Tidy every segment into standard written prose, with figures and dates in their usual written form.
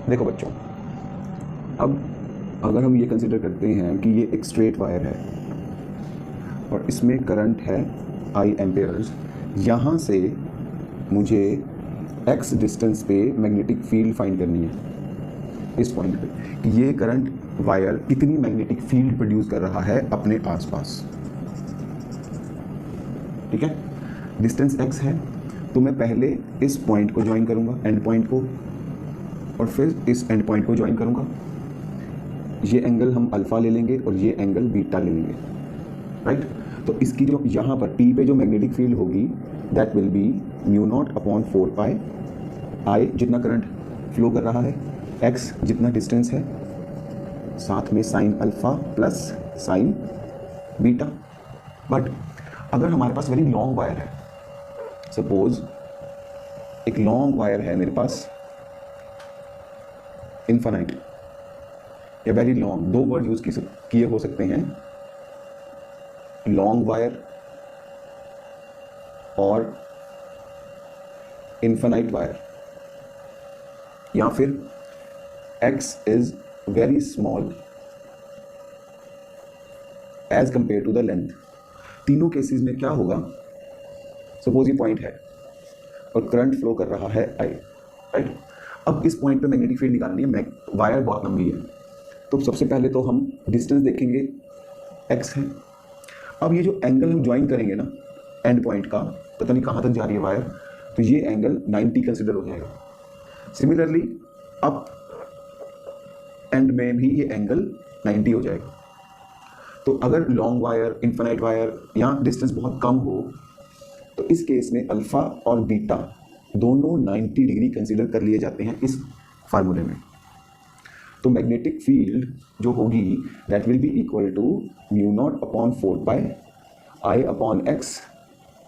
देखो बच्चों, अब अगर हम ये कंसिडर करते हैं कि ये एक स्ट्रेट वायर है और इसमें करंट है आई एम्पेयर्स, यहाँ से मुझे एक्स डिस्टेंस पे मैग्नेटिक फील्ड फाइंड करनी है इस पॉइंट पे कि ये करंट वायर कितनी मैग्नेटिक फील्ड प्रोड्यूस कर रहा है अपने आसपास। ठीक है, डिस्टेंस एक्स है तो मैं पहले इस पॉइंट को ज्वाइन करूंगा, एंड पॉइंट को, और फिर इस एंड पॉइंट को ज्वाइन करूंगा। ये एंगल हम अल्फा ले लेंगे और ये एंगल बीटा ले लेंगे, राइट। तो इसकी जो यहाँ पर P पे जो मैग्नेटिक फील्ड होगी that will B mu naught upon 4 pi आई, जितना करंट फ्लो कर रहा है, x जितना डिस्टेंस है, साथ में sign alpha plus sine beta. But अगर हमारे पास वेरी लॉन्ग वायर है, सपोज एक लॉन्ग वायर है मेरे पास, इन्फिनाइट या वेरी लॉन्ग, दो वर्ड यूज किए हो सकते हैं, लॉन्ग वायर और इन्फिनाइट वायर, या फिर x is very small as compared to the length। तीनों केसेस में क्या होगा, सपोज ये पॉइंट है और करंट फ्लो कर रहा है I, राइट। अब इस पॉइंट पे मैग्नेटिक फील्ड निकालनी है, वायर बहुत लंबी है, तो सबसे पहले तो हम डिस्टेंस देखेंगे, x है। अब ये जो एंगल हम ज्वाइन करेंगे ना एंड पॉइंट का, पता नहीं कहाँ तक जा रही है वायर, तो ये एंगल 90 कंसिडर हो जाएगा। सिमिलरली अब एंड में भी ये एंगल 90 हो जाएगा। तो अगर लॉन्ग वायर, इन्फिनाइट वायर या डिस्टेंस बहुत कम हो तो इस केस में अल्फा और बीटा दोनों 90 डिग्री कंसीडर कर लिए जाते हैं इस फार्मूले में। तो मैग्नेटिक फील्ड जो होगी that will be equal to mu not upon 4 pi I upon x,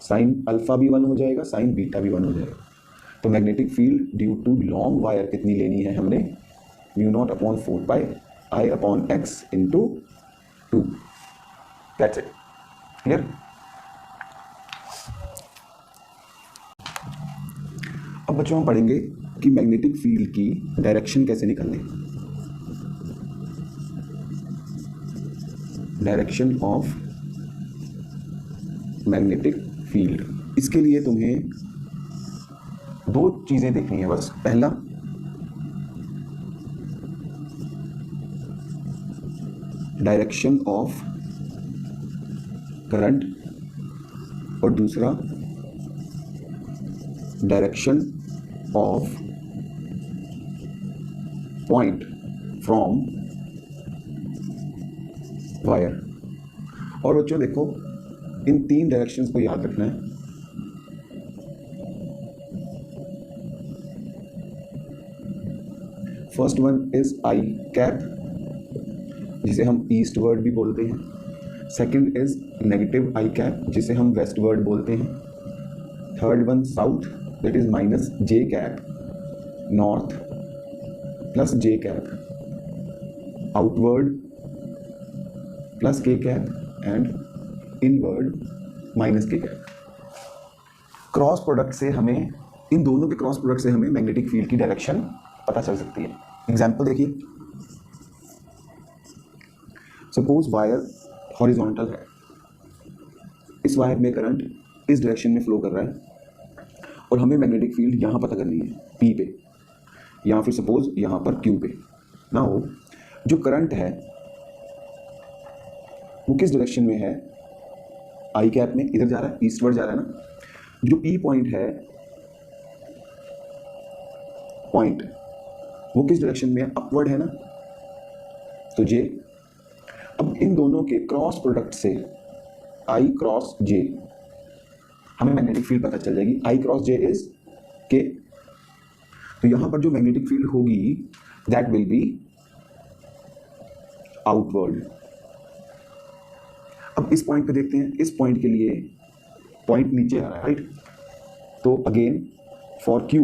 sine alpha भी 1 हो जाएगा, साइन बीटा भी 1 हो जाएगा। तो magnetic field due to long wire कितनी लेनी है हमने, mu not upon 4 pi I upon x into 2, that's it. Clear. अब बच्चों हम पढ़ेंगे कि मैग्नेटिक फील्ड की डायरेक्शन कैसे निकालनी, डायरेक्शन ऑफ मैग्नेटिक फील्ड। इसके लिए तुम्हें दो चीजें देखनी है बस। पहला, डायरेक्शन ऑफ करंट, और दूसरा direction of point from wire. और बच्चों देखो, इन तीन डायरेक्शंस को याद रखना है। First one is I cap, जिसे हम ईस्ट वर्ड भी बोलते हैं। Second is negative I cap, जिसे हम वेस्ट वर्ड बोलते हैं। Third one south, that is minus J cap, north plus J cap, outward plus K cap, and inward minus के कैप। क्रॉस प्रोडक्ट से हमें, इन दोनों के क्रॉस प्रोडक्ट से हमें मैग्नेटिक फील्ड की डायरेक्शन पता चल सकती है। एग्जाम्पल देखिए, सपोज वायर हॉरिजॉन्टल है, इस वायर में करंट इस डायरेक्शन में फ्लो कर रहा है और हमें मैग्नेटिक फील्ड यहाँ पता करनी है P पे, या फिर सपोज यहाँ पर Q पे। नाउ जो करंट है वो किस डायरेक्शन में है, आई कैप में, इधर जा रहा है, ईस्टवर्ड जा रहा है ना। जो P पॉइंट है, पॉइंट वो किस डायरेक्शन में है, अपवर्ड है ना, तो J। अब इन दोनों के क्रॉस प्रोडक्ट से I क्रॉस J हमें मैग्नेटिक फील्ड पता चल जाएगी। I cross J is K। तो यहां पर जो मैग्नेटिक फील्ड होगी दैट विल बी आउटवर्ड। अब इस पॉइंट पे देखते हैं, इस पॉइंट के लिए पॉइंट नीचे आ रहा है, राइट। तो अगेन फॉर Q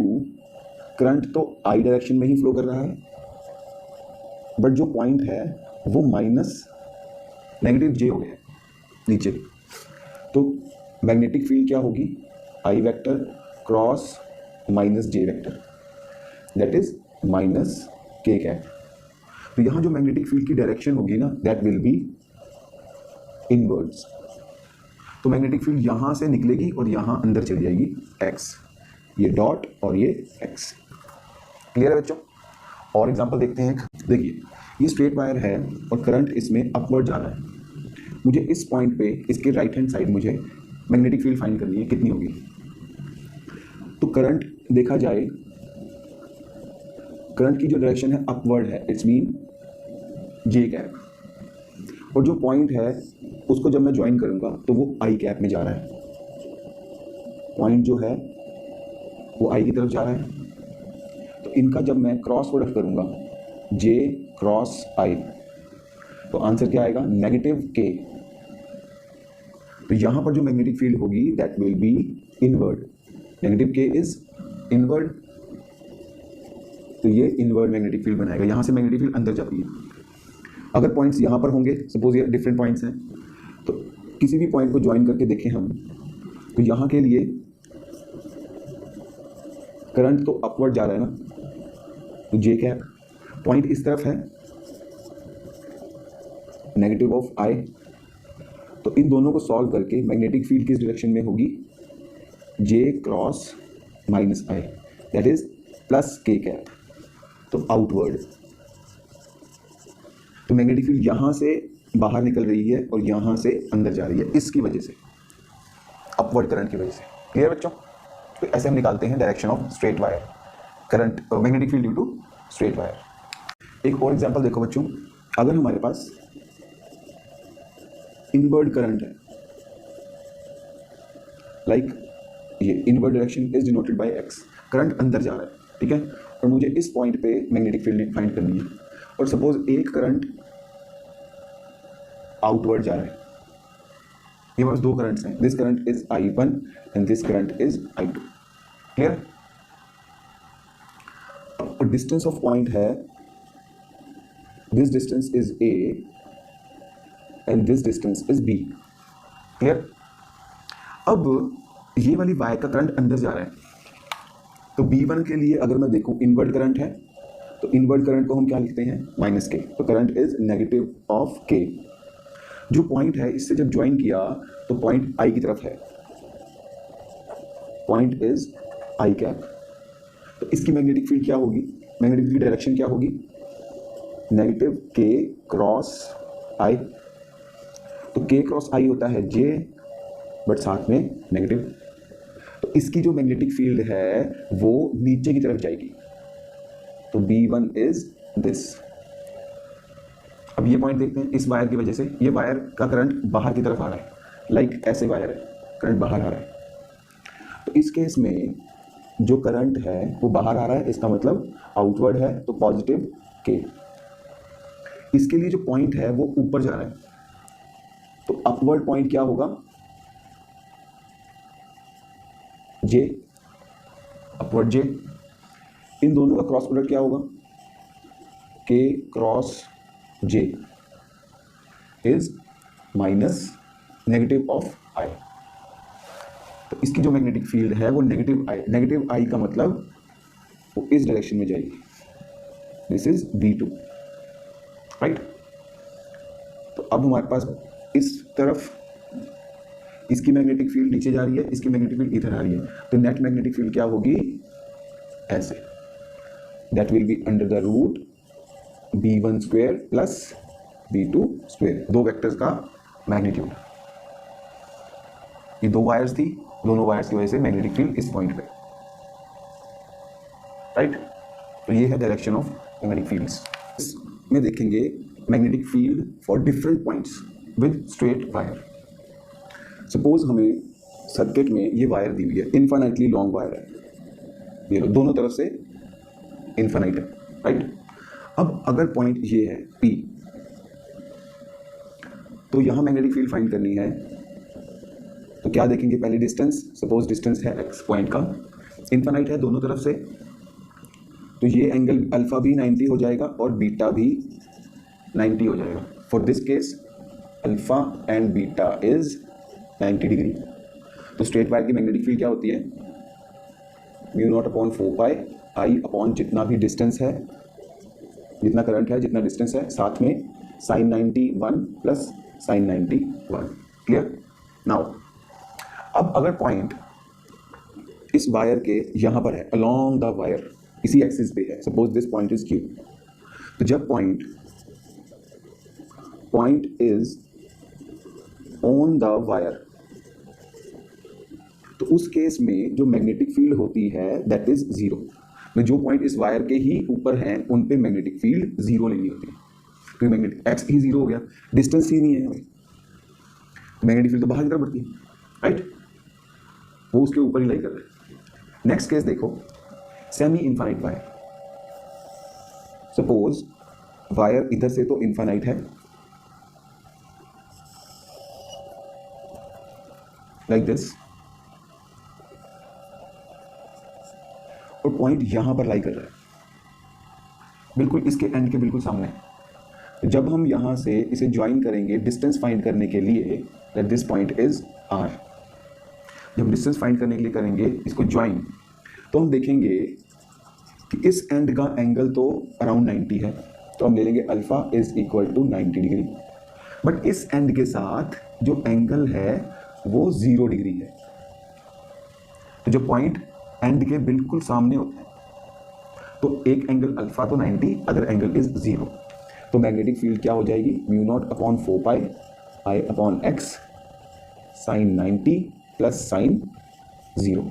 करंट तो I डायरेक्शन में ही फ्लो कर रहा है, बट जो पॉइंट है वो माइनस नेगेटिव J हो गया नीचे। तो मैग्नेटिक फील्ड क्या होगी, I vector cross minus J vector, that is minus के कैप। तो यहाँ जो मैग्नेटिक फील्ड की डायरेक्शन होगी ना, दैट विल बी इनवर्ड्स। तो मैग्नेटिक फील्ड यहाँ से निकलेगी और यहाँ अंदर चली जाएगी एक्स, ये डॉट और ये एक्स। क्लियर है बच्चों? और एग्जांपल देखते हैं। देखिए ये स्ट्रेट वायर है और करंट इसमें अपवर्ड जा रहा है। मुझे इस पॉइंट पे इसके राइट हैंड साइड मुझे मैग्नेटिक फील्ड फाइंड करनी है, कितनी होगी। तो करंट देखा जाए, करंट की जो डायरेक्शन है अपवर्ड है, इट्स मीन जे कैप, और जो पॉइंट है उसको जब मैं ज्वाइन करूंगा तो वो आई कैप में जा रहा है। पॉइंट जो है वो आई की तरफ जा रहा है। तो इनका जब मैं क्रॉस प्रोडक्ट करूंगा जे क्रॉस आई, तो आंसर क्या आएगा, नेगेटिव के। तो यहां पर जो मैग्नेटिक फील्ड होगी that will B inward. Negative के इज इनवर्ड, तो ये इनवर्ड मैग्नेटिक फील्ड बनाएगा। यहां से मैग्नेटिक फील्ड अंदर जाती है। अगर पॉइंट्स यहां पर होंगे, सपोज ये डिफरेंट पॉइंट्स हैं, तो किसी भी पॉइंट को ज्वाइन करके देखें हम, तो यहां के लिए करंट तो अपवर्ड जा रहा है ना, तो जे कैप, पॉइंट इस तरफ है नेगेटिव ऑफ आई। तो इन दोनों को सॉल्व करके मैग्नेटिक फील्ड किस डायरेक्शन में होगी, J cross minus I, that is plus K cap, तो आउटवर्ड। तो मैग्नेटिक फील्ड यहां से बाहर निकल रही है और यहां से अंदर जा रही है, इसकी वजह से, अपवर्ड करंट की वजह से। क्लियर बच्चों? तो ऐसे हम निकालते हैं direction of straight wire, current magnetic field due to straight wire. एक और एग्जांपल देखो बच्चों, अगर हमारे पास इनवर्ड करंट है, लाइक ये inward direction is denoted by x, current अंदर जा रहा है, ठीक है, और मुझे इस पॉइंट पे मैग्नेटिक फील्ड फाइंड करनी है, और सपोज एक करंट आउटवर्ड जा रहा है। ये बस दो करंट्स हैं, this current is I1 and this current is I2। Clear? और डिस्टेंस ऑफ पॉइंट है, this distance is A and this distance is B। Clear? अब ये वाली वायर का करंट अंदर जा रहा है, तो B1 के लिए अगर मैं देखूं इनवर्ड करंट है, तो इनवर्ड करंट को हम क्या लिखते हैं, माइनस के, तो करंट इज नेगेटिव ऑफ के। जो पॉइंट है इससे जब ज्वाइन किया तो पॉइंट आई की तरफ है, पॉइंट इज आई कैप। तो इसकी मैग्नेटिक फील्ड क्या होगी, मैग्नेटिक फील्ड डायरेक्शन क्या होगी, नेगेटिव के क्रॉस आई। तो के क्रॉस आई होता है जे, बट साथ में नेगेटिव। तो इसकी जो मैग्नेटिक फील्ड है वो नीचे की तरफ जाएगी, तो B1 इज दिस। अब ये पॉइंट देखते हैं, इस वायर की वजह से ये वायर का करंट बाहर की तरफ आ रहा है, लाइक ऐसे वायर है, करंट बाहर आ रहा है। तो इस केस में जो करंट है वो बाहर आ रहा है, इसका मतलब आउटवर्ड है, तो पॉजिटिव के। इसके लिए जो पॉइंट है वो ऊपर जा रहा है, तो अपवर्ड पॉइंट क्या होगा, जे, अपवर्ड जे। इन दोनों का क्रॉस प्रोडक्ट क्या होगा, K cross J is minus negative of I. तो इसकी जो मैग्नेटिक फील्ड है वो नेगेटिव आई, नेगेटिव आई का मतलब वो इस डायरेक्शन में जाएगी, दिस इज B2, राइट। तो अब हमारे पास इस तरफ इसकी मैग्नेटिक फील्ड नीचे जा रही है, इसकी मैग्नेटिक फील्ड इधर आ रही है, तो नेट मैग्नेटिक फील्ड क्या होगी, ऐसे, that will be under the root B1 square plus B2 square, दो वेक्टर्स का मैग्नीट्यूड। ये दो वायर्स थी, दोनों वायर्स की वजह से मैग्नेटिक फील्ड इस पॉइंट पे, राइट। तो ये है डायरेक्शन ऑफ मैग्नेटिक फील्ड्स। इसमें देखेंगे magnetic field for different points with straight wire. Suppose हमें सर्किट में ये वायर दी हुई है, इन्फाइनाइटली लॉन्ग वायर है, ये दोनों तरफ से इन्फाइनाइट है, राइट। अब अगर पॉइंट ये है P, तो यहाँ मैग्नेटिक फील्ड फाइंड करनी है, तो क्या देखेंगे, पहले डिस्टेंस, सपोज डिस्टेंस है x, पॉइंट का इन्फाइनाइट है दोनों तरफ से, तो ये एंगल अल्फा भी 90 हो जाएगा और बीटा भी 90 हो जाएगा। For this case alpha and beta is 90 degree. तो स्ट्रेट वायर की मैग्नेटिक फील्ड क्या होती है, म्यू नॉट अपॉन 4 पाई आई अपॉन जितना भी डिस्टेंस है जितना करंट है, जितना डिस्टेंस है, साथ में sine 91 plus sine 91। Clear? Now अब अगर पॉइंट इस वायर के यहाँ पर है, अलोंग द वायर, इसी एक्सिस पे है, suppose this point is Q, तो जब point is on the wire, तो उस केस में जो मैग्नेटिक फील्ड होती है दैट इज जीरो। तो जो पॉइंट इस वायर के ही ऊपर हैं उन पे मैग्नेटिक फील्ड जीरो लेनी होती है, तो मैग्नेटिक एक्स ही जीरो हो गया, डिस्टेंस ही नहीं है हमें, मैग्नेटिक फील्ड तो बाहर की तरफ बढ़ती है, राइट? वो उसके ऊपर ही लाई कर रहा है। नेक्स्ट केस देखो, semi infinite wire. Suppose wire इधर से तो इनफाइनाइट है, लाइक दिस, और पॉइंट यहां पर लाई कर रहा है, बिल्कुल इसके एंड के बिल्कुल सामने। जब हम यहां से इसे ज्वाइन करेंगे डिस्टेंस फाइंड करने के लिए, that this point is R, जब डिस्टेंस फाइंड करने के लिए करेंगे इसको ज्वाइन, तो हम देखेंगे कि इस एंड का एंगल तो अराउंड 90 है, तो हम ले लेंगे alpha is equal to 90 degree, but इस एंड के साथ जो एंगल है वो 0 डिग्री है। तो जो पॉइंट एंड के बिल्कुल सामने होते हैं, तो एक एंगल अल्फा तो 90, अदर एंगल इज 0, तो मैग्नेटिक फील्ड क्या हो जाएगी, mu not upon 4 pi I upon x sine 90 plus sine 0।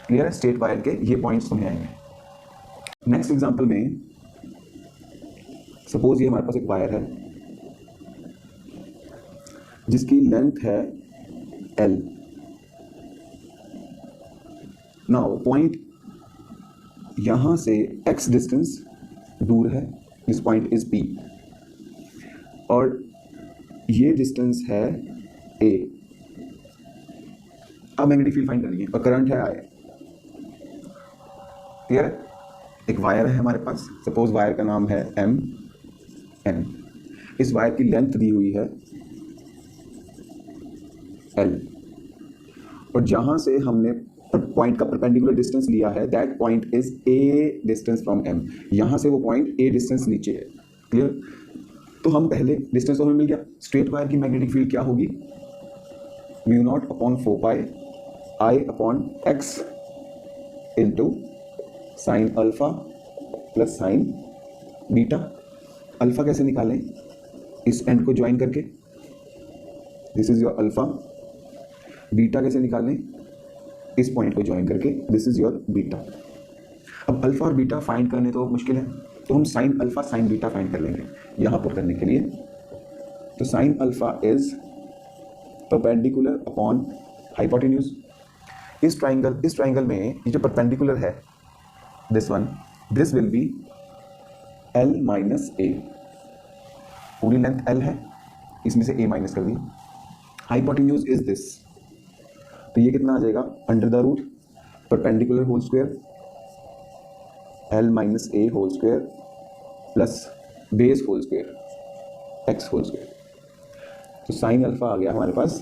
Clear है? स्ट्रेट वायर के ये पॉइंट्स तुम्हें आएंगे। नेक्स्ट एग्जांपल में सपोज ये हमारे पास एक वायर है जिसकी लेंथ है L। नाउ पॉइंट यहां से x डिस्टेंस दूर है, दिस पॉइंट इज P, और ये डिस्टेंस है A। अब मैग्नेटिक फील्ड फाइंड करनी है और करंट है I। क्लियर है? एक वायर है हमारे पास, सपोज वायर का नाम है MN, इस वायर की लेंथ दी हुई है L, और जहां से हमने पॉइंट का परपेंडिकुलर डिस्टेंस लिया है that point is A distance from M, यहां से वो पॉइंट A डिस्टेंस नीचे है। क्लियर? तो हम पहले डिस्टेंस तो हमें मिल गया, स्ट्रेट वायर की मैग्नेटिक फील्ड क्या होगी, mu not upon 4 pi I upon x into sine alpha plus sine beta. Alpha कैसे निकालें, इस एंड को ज्वाइन करके, this is your alpha. Beta कैसे निकालें, इस पॉइंट को ज्वाइन करके, दिस इज योर बीटा। अब अल्फा और बीटा फाइंड करने तो मुश्किल है, तो हम sine alpha sine beta find कर लेंगे यहाँ पर करने के लिए। तो sine alpha is perpendicular upon hypotenuse. इस ट्राइंगल में ये जो परपेंडिकुलर है this one, this will be L minus A, पूरी लेंथ L है, इसमें से A माइनस कर दी। हाइपोटेन्यूज इज दिस, तो ये कितना आ जाएगा, under the root perpendicular whole square L minus A whole square plus base whole square x whole square. तो साइन अल्फा आ गया हमारे पास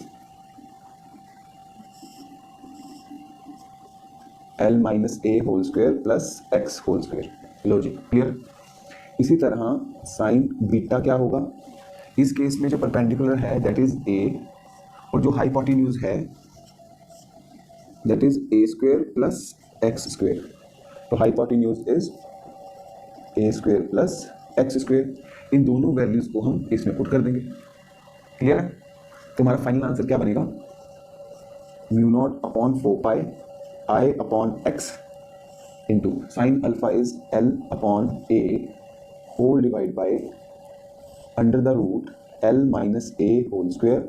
L minus A whole square plus x whole square. लो जी, क्लियर? इसी तरह साइन बीटा क्या होगा, इस केस में जो परपेंडिकुलर है दैट इज A, और जो हाइपोटेन्यूज है that is A square plus x square. तो hypotenuse is A square plus x square. इन दोनों वैल्यूज को हम इसमें पुट कर देंगे। क्लियर है? तुम्हारा फाइनल आंसर क्या बनेगा, mu not upon 4 pi I upon x into sine alpha is L upon A whole divide by under the root L minus A whole square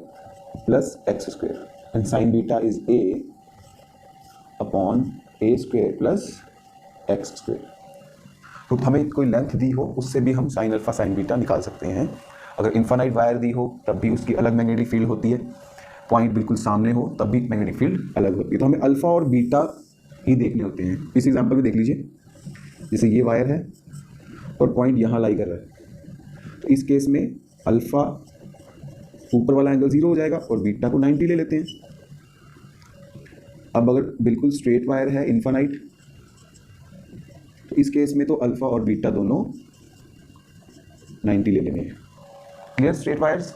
plus x square, and sine beta is A upon A square plus x square. तो हमें कोई length दी हो उससे भी हम sine alpha sine beta निकाल सकते हैं। अगर इन्फानाइट वायर दी हो तब भी उसकी अलग मैग्नेटिक फील्ड होती है, पॉइंट बिल्कुल सामने हो तब भी मैग्नेटिक फील्ड अलग होती है। तो हमें अल्फा और बीटा ही देखने होते हैं। इस एग्जांपल में देख लीजिए, जैसे ये वायर है और पॉइंट यहाँ लाई कर रहा है, तो इस केस में अल्फा ऊपर वाला एंगल 0 हो जाएगा और बीटा को 90 ले लेते हैं। अब अगर बिल्कुल स्ट्रेट वायर है इन्फानाइट, तो इस केस में तो अल्फा और बीटा दोनों 90 ले लेंगे। Clear straight wires.